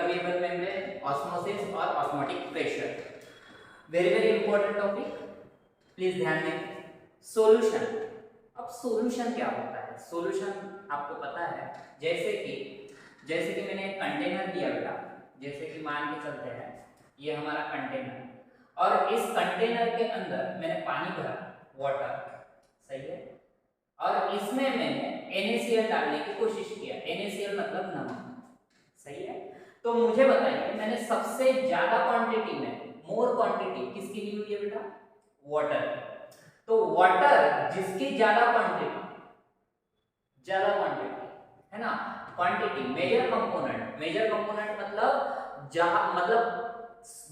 Permeable membrane, osmosis और osmotic pressure. Very very important topic, please ध्यान दें। Solution, अब सॉल्यूशन क्या होता है? सॉल्यूशन आपको पता है, जैसे कि मैंने एक कंटेनर दिया बेटा, जैसे कि मान के चलते हैं ये हमारा कंटेनर और इस कंटेनर के अंदर मैंने पानी भरा, वाटर, सही है, और इसमें मैंने NaCl डालने की कोशिश किया। NaCl मतलब नमक, सही है। तो मुझे बताइए, मैंने सबसे ज्यादा क्वांटिटी में, मोर क्वांटिटी किसकी ली हुई है बेटा? वाटर। तो वाटर जिसकी ज्यादा क्वांटिटी है ना, क्वांटिटी मेजर कंपोनेंट मतलब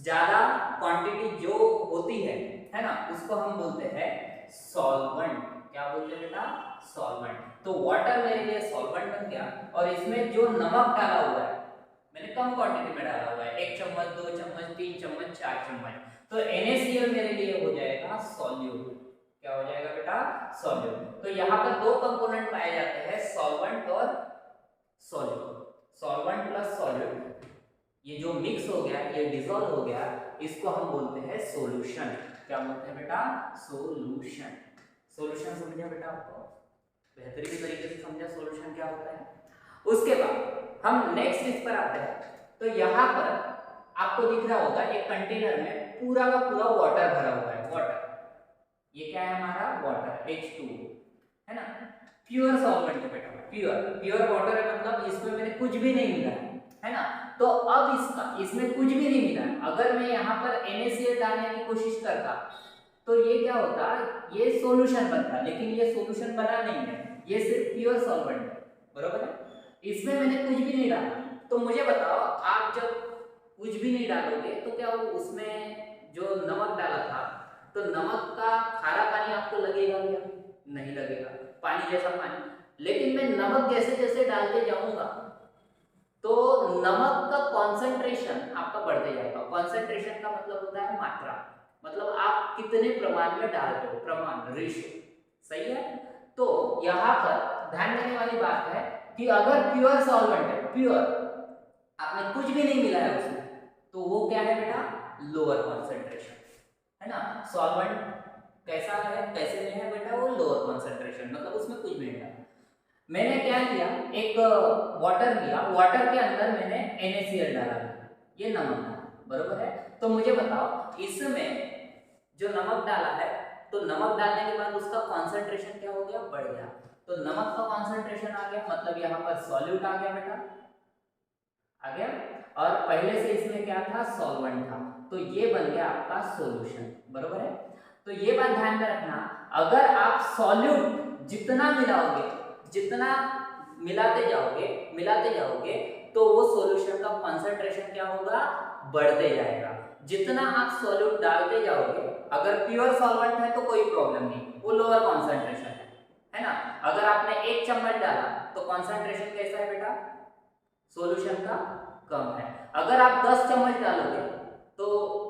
ज्यादा क्वांटिटी जो होती है ना, उसको हम बोलते हैं सॉल्वेंट। क्या बोलते हैं बेटा? सॉल्वेंट। तो वाटर मेरे लिए सॉल्वेंट बन गया और इसमें जो नमक डाला हुआ है मैंने कम क्वांटिटी में डाला हुआ है, 1 चम्मच, 2 चम्मच, 3 चम्मच, 4 चम्मच, तो NaCl मेरे लिए हो जाएगा सॉल्यूट। क्या हो जाएगा बेटा? सॉल्यूट। तो यहाँ पर दो कंपोनेंट पाए जाते हैं, सॉल्वेंट और सॉल्यूट। सॉल्वेंट प्लस सॉल्यूट, ये जो मिक्स हो गया, ये डिसॉल्व हो गया, इसको हम बोलते हैं सॉल्यूशन। क्या बोलते हैं बेटा? सॉल्यूशन। सॉल्यूशन समझा बेटा? आपको बेहतरीन तरीके से समझा सॉल्यूशन क्या होता है। उसके बाद हम नेक्स्ट इस पर आते हैं। तो यहाँ पर आपको दिख रहा होगा एक कंटेनर में पूरा का पूरा वाटर भरा हुआ है। वाटर, ये क्या है हमारा? वाटर, H2O, है ना। प्योर सॉल्वेंट है बेटा, प्योर वाटर है, मतलब इसमें मैंने कुछ भी नहीं मिला है ना। तो अब इसमें कुछ भी नहीं मिला, अगर मैं यहाँ पर NaCl डालने की कोशिश करता तो ये क्या होता? ये सॉल्यूशन बनता, लेकिन ये सॉल्यूशन बना नहीं है, ये सिर्फ प्योर सॉल्वेंट है, बरोबर है। इसमें मैंने कुछ भी नहीं डाला। तो मुझे बताओ, आप जब कुछ भी नहीं डालोगे तो क्या वो उसमें जो नमक डाला था, तो नमक का खारा पानी आपको लगेगा क्या? नहीं लगेगा, पानी जैसा पानी। लेकिन मैं नमक जैसे जैसे डालते जाऊंगा तो नमक का कॉन्सेंट्रेशन आपका बढ़ते जाएगा। कॉन्सेंट्रेशन का मतलब होता है मात्रा, मतलब आप कितने प्रमाण में डाल रहे हो, प्रमाण, रेशियो, सही है। तो यहाँ पर ध्यान देने वाली बात है कि अगर प्योर सॉल्वेंट है, प्योर, आपने कुछ भी नहीं मिलाया उसमें, तो वो क्या है बेटा? लोअर कॉन्सेंट्रेशन, है ना। सॉल्वेंट कैसा है, कैसे में है बेटा? वो लोअर कॉन्सेंट्रेशन, मतलब उसमें कुछ भी नहीं डाला। मैंने क्या किया, एक वाटर लिया, वाटर के अंदर मैंने NaCl डाला, ये नमक था, बरोबर है। तो मुझे बताओ, इसमें जो नमक डाला है, तो नमक डालने के बाद उसका कॉन्सेंट्रेशन क्या हो गया? बढ़ गया। तो नमक का कॉन्सेंट्रेशन आ गया, मतलब यहाँ पर सॉल्यूट आ गया बेटा, आ गया। और पहले से इसमें क्या था? सॉल्वेंट था, तो ये बन गया आपका सॉल्यूशन, बरोबर है। तो ये बात ध्यान में रखना, अगर आप सॉल्यूट जितना मिलाओगे, जितना मिलाते जाओगे तो वो सॉल्यूशन का कॉन्सेंट्रेशन क्या होगा? बढ़ते जाएगा। जितना आप सॉल्यूट डालते जाओगे, अगर प्योर सॉल्वेंट है तो कोई प्रॉब्लम नहीं, वो लोअर कॉन्सेंट्रेशन है ना। अगर आपने 1 चम्मच डाला तो कॉन्सेंट्रेशन कैसा है बेटा? सॉल्यूशन का कम है। अगर आप 10 चम्मच डालोगे तो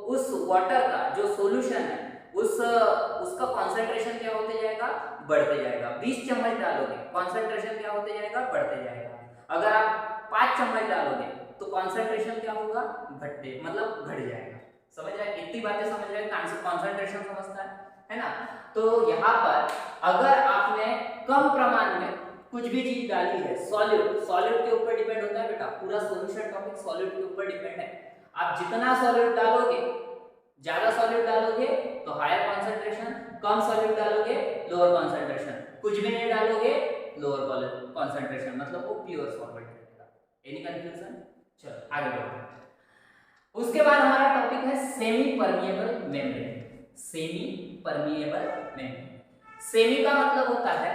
उस वाटर का जो सॉल्यूशन है उसका कॉन्सेंट्रेशन क्या होते जाएगा? बढ़ते जाएगा। 20 चम्मच डालोगे, कॉन्सेंट्रेशन क्या होते जाएगा? बढ़ते जाएगा। अगर आप 5 चम्मच डालोगे तो कॉन्सेंट्रेशन क्या होगा? मतलब घट जाएगा। समझ रहे? इतनी बातें समझ रहे? कॉन्सेंट्रेशन समझता है ना। तो यहाँ पर अगर आपने कम प्रमाण में कुछ भी चीज डाली है, सॉल्यूट के ऊपर डिपेंड होता है बेटा, पूरा सॉल्यूशन टॉपिक सॉल्यूट के ऊपर डिपेंड है। आप जितना सॉल्यूट डालोगे, ज्यादा सॉल्यूट डालोगे तो हायर कॉन्सेंट्रेशन, कम सॉल्यूट डालोगे लोअर कॉन्सेंट्रेशन, कुछ भी नहीं डालोगे लोअर कॉन्सेंट्रेशन, मतलब वो प्योर सॉल्वेंट रहेगा। Any confusion? चलो आगे बढ़ते हैं। उसके बाद हमारा टॉपिक है semi permeable membrane. Semi permeable membrane, semi का मतलब होता है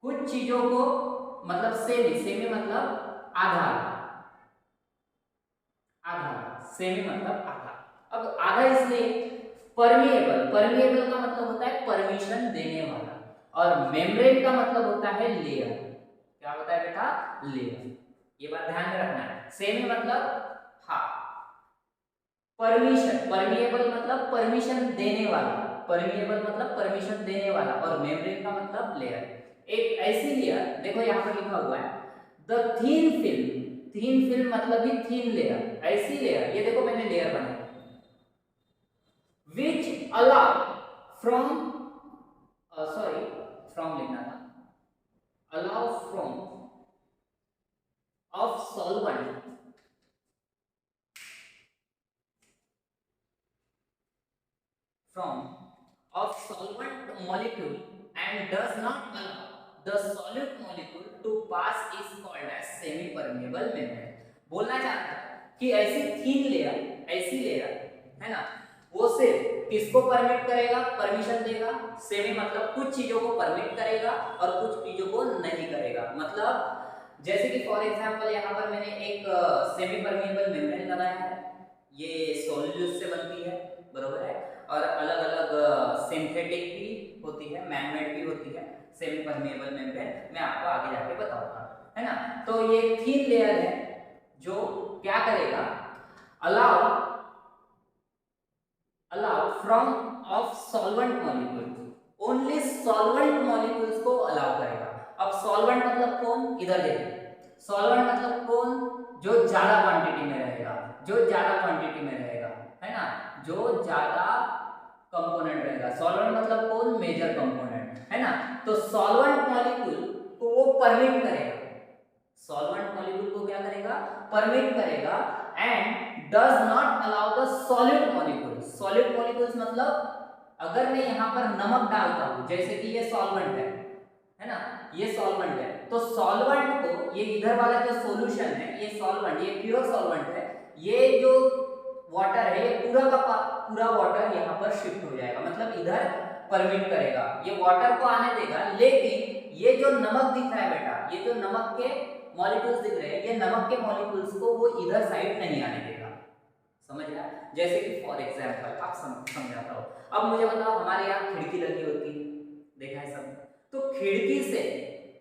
कुछ चीजों को, मतलब सेमी मतलब आधा, सेमी मतलब आधा। अब आधा इसलिए, परमिएबल का मतलब होता है परमिशन देने वाला, और मेम्ब्रेन का मतलब होता है लेयर। क्या होता है बेटा? लेयर। ये बात ध्यान में रखना है। सेमी मतलब परमिएबल मतलब परमिशन देने वाला, और मेम्ब्रेन का मतलब लेयर। एक ऐसी लेयर, देखो यहाँ पर लिखा हुआ है द थिन थीन फिल्म मतलब ही थीन लेयर, ऐसी लेयर, ये देखो मैंने लेयर बनाई, which allow from sorry from लिखना था, allow from of solvent from of solvent molecule and does not allow the solid molecule to pass is called as semi permeable membrane। बोलना चाहता है कि ऐसी थीन लेयर, ऐसी layer है ना, वो सिर्फ किसको परमिट करेगा, परमिशन देगा, सेमी मतलब कुछ चीजों को परमिट करेगा और कुछ चीजों को नहीं करेगा। मतलब जैसे कि फॉर एग्जांपल यहाँ पर मैंने एक सेमी परमेबल मेम्ब्रेन लगाया है, ये सॉल्यूट से बनती है, बरोबर है, और अलग अलग सिंथेटिक भी होती है, मैनमेड भी होती है सेमी परमेबल मेम्ब्रेन, मैं आपको आगे जाके बताऊंगा, है ना। तो ये थीन लेयर है जो क्या करेगा, allow from of solvent molecule, only solvent molecules को अलाउ करेगा। अब सॉल्वेंट मतलब कौन, इधर देखिए, सॉल्वेंट मतलब कौन, जो ज्यादा क्वांटिटी में रहेगा, जो ज्यादा क्वांटिटी में रहेगा, है ना, जो ज्यादा कंपोनेंट रहेगा। सॉल्वेंट मतलब कौन, मेजर कंपोनेंट, है ना। तो सॉल्वेंट मॉलिक्यूल को वो परमिट करेगा, सॉल्वेंट मॉलिक्यूल को क्या करेगा, परमिट करेगा, and does not allow the solid molecules. Solid molecules मतलब अगर मैं यहाँ पर नमक डालता हूँ, जैसे कि ये सॉल्वेंट है ना, ये सॉल्वेंट है, तो सॉल्वेंट को, ये इधर वाला जो सॉल्यूशन है, ये सॉल्वेंट, ये प्योर सॉल्वेंट है, ये जो वाटर है, ये पूरा का पूरा वाटर यहाँ पर शिफ्ट हो जाएगा, मतलब इधर परमिट करेगा, ये वाटर को आने देगा, लेकिन ये जो नमक दिख रहा है बेटा, ये जो नमक के मॉलिक्यूल्स दिख रहे हैं, ये नमक के मॉलिक्यूल्स को वो इधर साइड नहीं आने देगा, समझ रहा है। जैसे कि फॉर एग्जांपल आप समझाता हूँ, अब मुझे बताओ, हमारे यहाँ खिड़की लगी होती है, देखा है सब, तो खिड़की से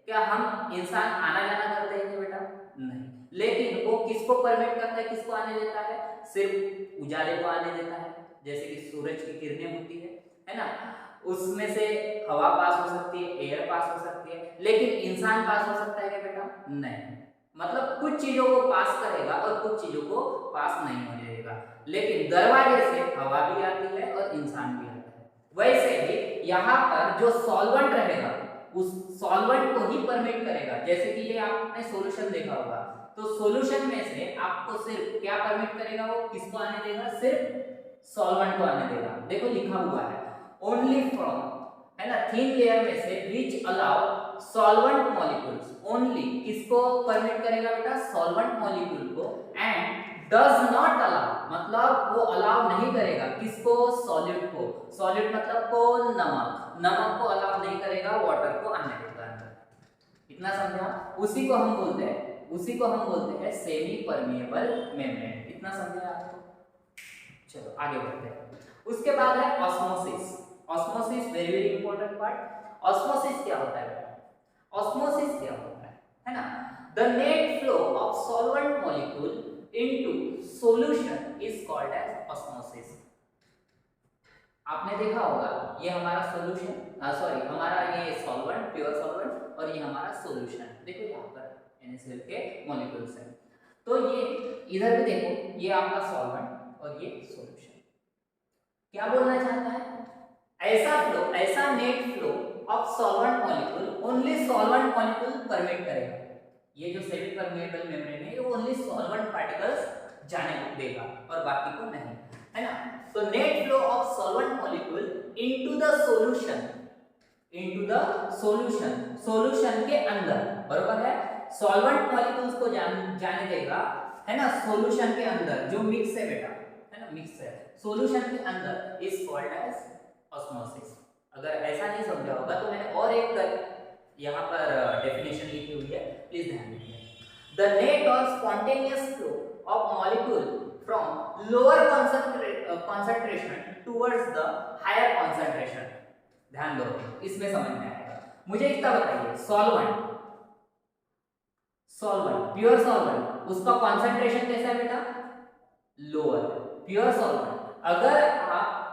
क्या हम इंसान आना जाना करते हैं क्या बेटा, नहीं, लेकिन वो किसको परमिट करता है, किसको आने देता है, सिर्फ उजाले को आने देता है, जैसे कि सूरज की किरणें होती है ना, उसमें से हवा पास हो सकती है, एयर पास हो सकती है, लेकिन इंसान पास हो सकता है क्या बेटा, नहीं, मतलब कुछ चीजों को पास करेगा और कुछ चीजों को पास नहीं होने देगा, लेकिन दरवाजे से हवा भी आती है और इंसान भी आता है। वैसे ही यहाँ पर जो सॉल्वेंट रहेगा, उस सॉल्वेंट को ही परमिट करेगा, जैसे कि ये आपने सॉल्यूशन देखा होगा, तो सॉल्यूशन में से आपको सिर्फ क्या परमिट करेगा, वो किसको आने देगा, सिर्फ सॉल्वेंट को आने देगा। देखो लिखा हुआ है ओनली फ्रॉम, है ना, थिन लेयर में से which allow solvent molecules, only किसको परमिट करेगा बेटा, सॉल्वेंट मॉलिक्यूल को, एंड डज नॉट अलाउ मतलब वो अलाउ नहीं करेगा किसको, सॉलिड को, सॉलिड मतलब कौन, नमक, नमक को अलाउ नहीं करेगा, वाटर को आने देगा अंदर। इतना समझा, उसी को हम बोलते हैं सेमी परमिएबल मेम्ब्रेन। इतना समझा आपको, चलो आगे बढ़ते हैं। उसके बाद है osmosis. Osmosis very very important part. Osmosis क्या होता है बेटा, ऑस्मोसिस क्या होता है ना, the net flow of solvent molecule into solution is called as osmosis. आपने देखा होगा, ये हमारा सॉल्यूशन, सॉरी हमारा ये सॉल्वेंट, प्योर सॉल्वेंट, और ये हमारा सॉल्यूशन, देखो यहाँ पर NaCl के मॉलिक्यूल्स हैं, तो ये इधर भी देखो, ये आपका सॉल्वेंट और ये सॉल्यूशन। क्या बोलना चाहता है, ऐसा फ्लो, ऐसा net flow of solvent molecule, only solvent molecule permit करेगा। ये जो सेमी परमेबल मेम्ब्रेन है, ये ओनली सॉल्वेंट पार्टिकल्स जाने देगा और बाकी को नहीं, है ना। तो net flow of solvent molecule into the solution, into the solution, solution के अंदर, बरोबर है, सॉल्वेंट मॉलिक्यूल्स को जाने देगा, है ना, सॉल्यूशन के अंदर जो मिक्स है बेटा, है ना, मिक्स है, सॉल्यूशन के अंदर इज कॉल्ड एज ऑस्मोसिस। अगर ऐसा नहीं समझा होगा तो मैंने और एक यहाँ पर डेफिनेशन लिखी हुई है, प्लीज ध्यान दीजिए। द नेट और spontaneous flow of molecule from lower concentration towards the higher concentration। ध्यान दो, इसमें समझ में आएगा। मुझे इतना बताइए, सॉल्वेंट प्योर सॉल्वेंट, उसका कॉन्सेंट्रेशन कैसा है बेटा, लोअर। प्योर सॉल्वेंट, अगर आप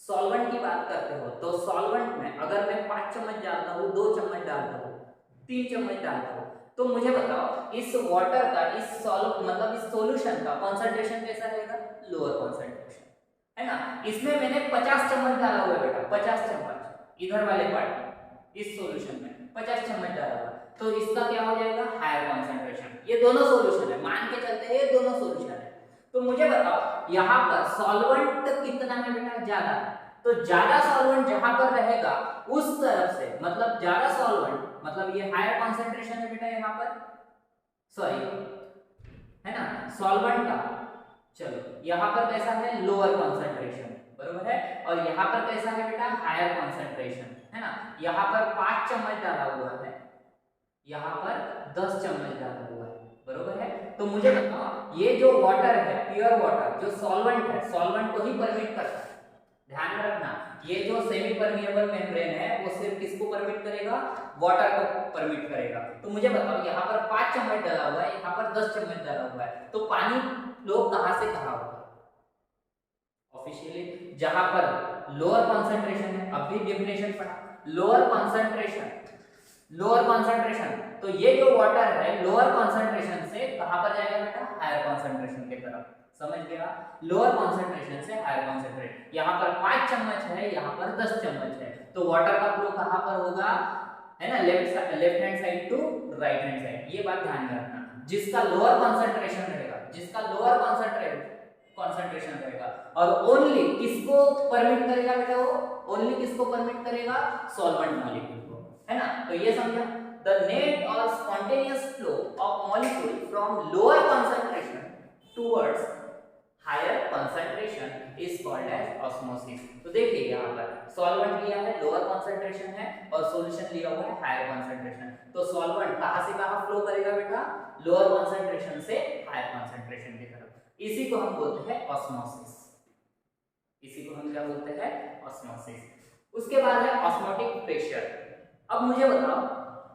सॉल्वेंट की बात करते हो तो सॉल्वेंट में अगर मैं 5 चम्मच डालता हूँ, 2 चम्मच डालता हूँ, 3 चम्मच डालता हूँ, तो तो मुझे बताओ इस वाटर का इस मतलब इस सॉल्यूशन का कंसंट्रेशन कैसा रहेगा, लोअर कंसंट्रेशन, है ना। इसमें मैंने 50 चम्मच डाला हुआ है बेटा, 50 चम्मच इधर वाले पार्ट में, इस सॉल्यूशन में 50 चम्मच डाला हुआ है, तो इसका क्या हो जाएगा, हायर कंसंट्रेशन। ये दोनों सॉल्यूशन है, मान के चलते हैं ये दोनों सॉल्यूशन है। तो मुझे बताओ यहाँ पर सॉल्वेंट कितना है बेटा, ज्यादा। तो ज्यादा सॉल्वेंट जहां पर रहेगा उस तरफ से, मतलब ज्यादा सॉल्वेंट मतलब ये हायर कंसंट्रेशन है बेटा यहाँ पर, सॉरी है ना, सॉल्वेंट का। चलो यहाँ पर कैसा है, लोअर कंसंट्रेशन, बरोबर है। और यहाँ पर कैसा है बेटा, हायर कंसंट्रेशन, है ना। यहाँ पर 5 चम्मच डाला हुआ है, यहाँ पर 10 चम्मच डाला हुआ है, बरोबर है। तो मुझे बताओ ये जो वाटर है, प्योर वाटर, जो सॉल्वेंट है, सॉल्वेंट को ही परमिट करता है, ध्यान में रखना। ये जो सेमी परमिएबल मेम्ब्रेन है वो सिर्फ किसको परमिट करेगा, वाटर को परमिट करेगा। तो मुझे बताओ यहाँ पर 5 चम्मच डाला हुआ है, यहाँ पर 10 चम्मच डाला हुआ है, तो पानी फ्लो कहां से कहां होगा, ऑफिशियली जहां पर लोअर कंसंट्रेशन है, अभी डेफिनेशन पढ़ा, लोअर कंसंट्रेशन, लोअर कंसंट्रेशन। तो ये जो वाटर है लोअर कंसंट्रेशन से कहां पर जाएगा बेटा, हायर कंसंट्रेशन की तरफ, समझ गया। लोअर कंसंट्रेशन से हायर कंसंट्रेशन, यहाँ पर 5 चम्मच है, यहाँ पर 10 चम्मच है, तो वाटर का फ्लो कहां पर होगा, है ना, left hand side to right hand side. ये बात ध्यान में रखना। जिसका लोअर कंसंट्रेशन रहेगा, जिसका लोअर कंसंट्रेशन रहेगा, और ओनली किसको परमिट करेगा बेटा, वो ओनली किसको परमिट करेगा, सॉल्वेंट मॉलिक्यूल को, है ना। तो ये समझा, द नेट और spontaneous flow of molecule from lower concentration towards higher concentration is called as osmosis. तो देखिए यहाँ पर सॉल्वेंट लिया है, लोअर कंसंट्रेशन है, और सॉल्यूशन लिया हुआ है हायर कंसंट्रेशन। तो सॉल्वेंट कहां से कहां फ्लो करेगा बेटा, लोअर कंसंट्रेशन से हायर कंसंट्रेशन की तरफ। इसी को हम बोलते हैं ऑस्मोसिस, इसी को हम क्या बोलते हैं, ऑस्मोसिस। उसके बाद है ऑस्मोटिक प्रेशर। अब मुझे बताओ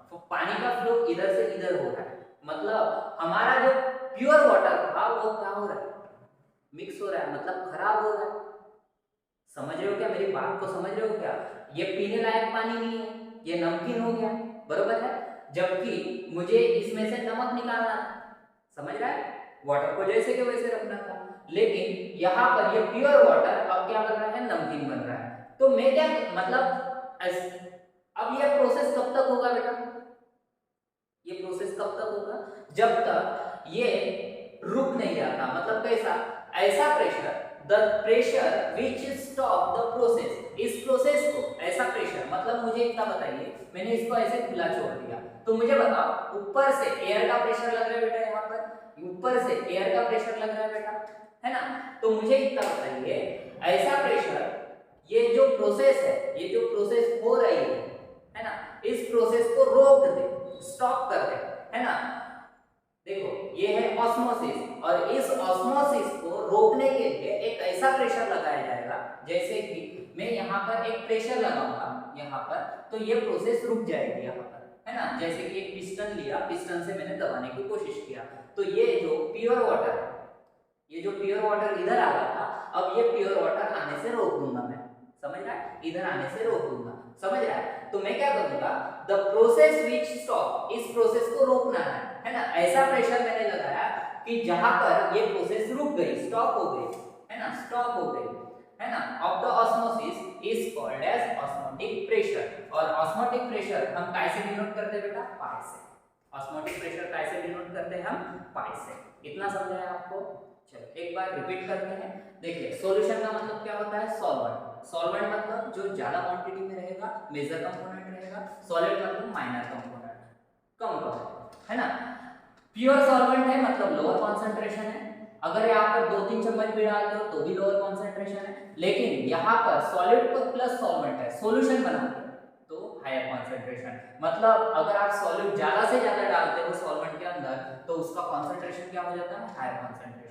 तो पानी का फ्लो इधर से इधर हो रहा है, मतलब हमारा जो प्योर वाटर था वो क्या हो रहा है, मिक्स हो रहा है, मतलब खराब हो रहा है। समझ रहे हो क्या, मेरी बात को समझ रहे हो क्या। ये पीने लायक पानी नहीं है, ये नमकीन हो गया, बरोबर है, जबकि मुझे इसमें से नमक निकालना था, समझ रहा है, वाटर को जैसे के वैसे रखना था, लेकिन यहाँ पर ये प्योर वाटर अब क्या बन रहा है, नमकीन बन रहा है। तो मैं क्या मतलब अब ये प्रोसेस कब तक होगा बेटा, ये प्रोसेस कब तक होगा, जब तक ये रुक नहीं जाता, मतलब कैसा, ऐसा pressure, the pressure which stop the process, इस प्रोसेस को ऐसा प्रेशर, मतलब मुझे इतना बताइए, मैंने इसको ऐसे खुला छोड़ दिया, तो मुझे बताओ ऊपर से एयर का प्रेशर लग रहा है बेटा, यहाँ पर ऊपर से एयर का प्रेशर लग रहा है बेटा, है ना। तो मुझे इतना बताइए, ऐसा प्रेशर, ये जो प्रोसेस है, ये जो प्रोसेस हो रही है ना, इस प्रोसेस को रोक दे, स्टॉप कर दे, है ना। देखो ये है ऑस्मोसिस, और इस ऑस्मोसिस को रोकने के लिए एक ऐसा प्रेशर लगाया जाएगा, जैसे कि मैं यहाँ पर एक प्रेशर लगाऊंगा यहाँ पर, तो ये प्रोसेस रुक जाएगी यहाँ पर, है ना। जैसे कि एक पिस्टन लिया, पिस्टन से मैंने दबाने की कोशिश किया, तो ये जो प्योर वाटर है, ये जो प्योर वाटर इधर आ रहा था, अब ये प्योर वाटर आने से रोक दूंगा मैं, समझ रहा है, इधर आने से रोक दूंगा, समझ रहा है। तो मैं क्या करूंगा, द प्रोसेस विच स्टॉप, इस प्रोसेस को रोकना है ना। ऐसा प्रेशर मैंने लगाया कि जहां पर ये प्रोसेस रुक गई, स्टॉप हो गई, है ना, स्टॉप हो गई, है ना, of the osmosis is called as osmotic pressure. और ऑस्मोटिक प्रेशर हम कैसे डिनोट करते हैं बेटा, पाई से। ऑस्मोटिक प्रेशर कैसे डिनोट करते हैं हम, पाई से। इतना समझ आया आपको, चलो एक बार रिपीट करते हैं। देखिए सॉल्यूशन का मतलब क्या होता है, सॉल्वेंट। सॉल्वेंट मतलब जो ज्यादा क्वांटिटी में रहेगा, मेजर कंपोनेंट रहेगा, सॉलिड मतलब माइनर कंपोनेंट, कम कंपोनेंट, है ना। प्योर सॉल्वेंट है मतलब लोअर कंसंट्रेशन है, अगर यहाँ पर 2-3 चम्मच भी डाल दो तो भी लोअर कंसंट्रेशन है, लेकिन यहाँ पर सॉलिड पर प्लस सॉल्वेंट है, सॉल्यूशन बनाते हैं तो हायर कंसंट्रेशन। मतलब अगर आप सॉलिड ज्यादा से ज्यादा डालते हो सॉल्वेंट के अंदर तो उसका कंसंट्रेशन क्या हो जाता है, higher concentration.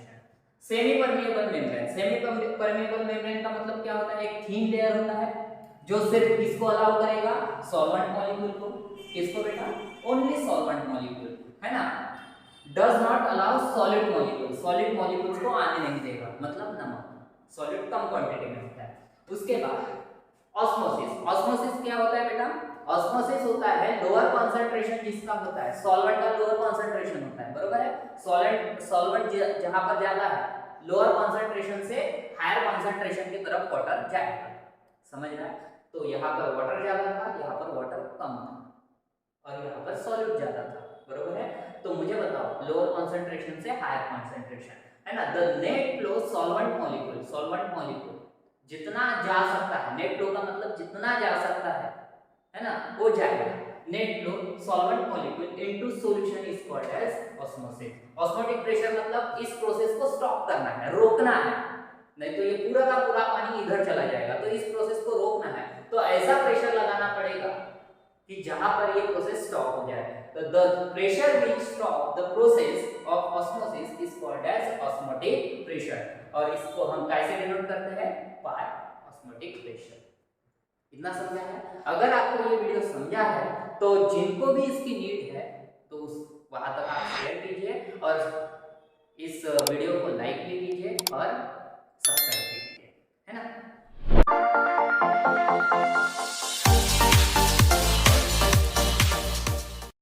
Semi permeable membrane, semi permeable membrane का मतलब क्या होता है, एक थिन लेयर होता है जो सिर्फ किसको अलाउ करेगा, सॉल्वेंट मॉलिक्यूल को, किसको बेटा, ओनली सॉल्वेंट मॉलिक्यूल, है ना। Does not allow solid molecule, solid molecules को आने नहीं देगा, मतलब नमक, सॉलिड कम क्वांटिटी में होता है। उसके बाद ऑस्मोसिस, ऑस्मोसिस क्या होता है बेटा, ऑस्मोसिस होता है लोअर कंसंट्रेशन जिसका होता है, सॉल्वेंट का लोअर कंसंट्रेशन होता है, बरोबर है। सॉल्वेंट जहां पर ज्यादा है, लोअर कंसंट्रेशन से हायर कंसंट्रेशन की तरफ वाटर जाएगा, समझ रहा है। तो यहाँ पर वाटर ज्यादा था, यहाँ पर वाटर कम था, और यहाँ पर सॉल्यूट ज्यादा था, बरोबर है। तो मुझे बताओ लोअर कंसंट्रेशन से हायर कंसंट्रेशन, है ना। The net flow solvent molecule जितना जा सकता है, नेट फ्लो का मतलब जितना जा सकता है ना, वो जाएगा। Net flow solvent molecule into solution is called as osmosis. Osmotic pressure मतलब इस प्रोसेस को स्टॉप करना है, रोकना है, नहीं तो ये पूरा का पूरा पानी इधर चला जाएगा, तो इस प्रोसेस को रोकना है, तो ऐसा प्रेशर लगाना पड़ेगा कि जहां पर ये प्रोसेस स्टॉप हो जाए। तो the pressure which stop the process of osmosis is called as osmotic pressure, और इसको हम कैसे डिनोट करते हैं, बाय ऑस्मोटिक प्रेशर। इतना समझा है। अगर आपको ये वीडियो समझा है तो जिनको भी इसकी नीड है तो वहां तक आप शेयर कीजिए, और इस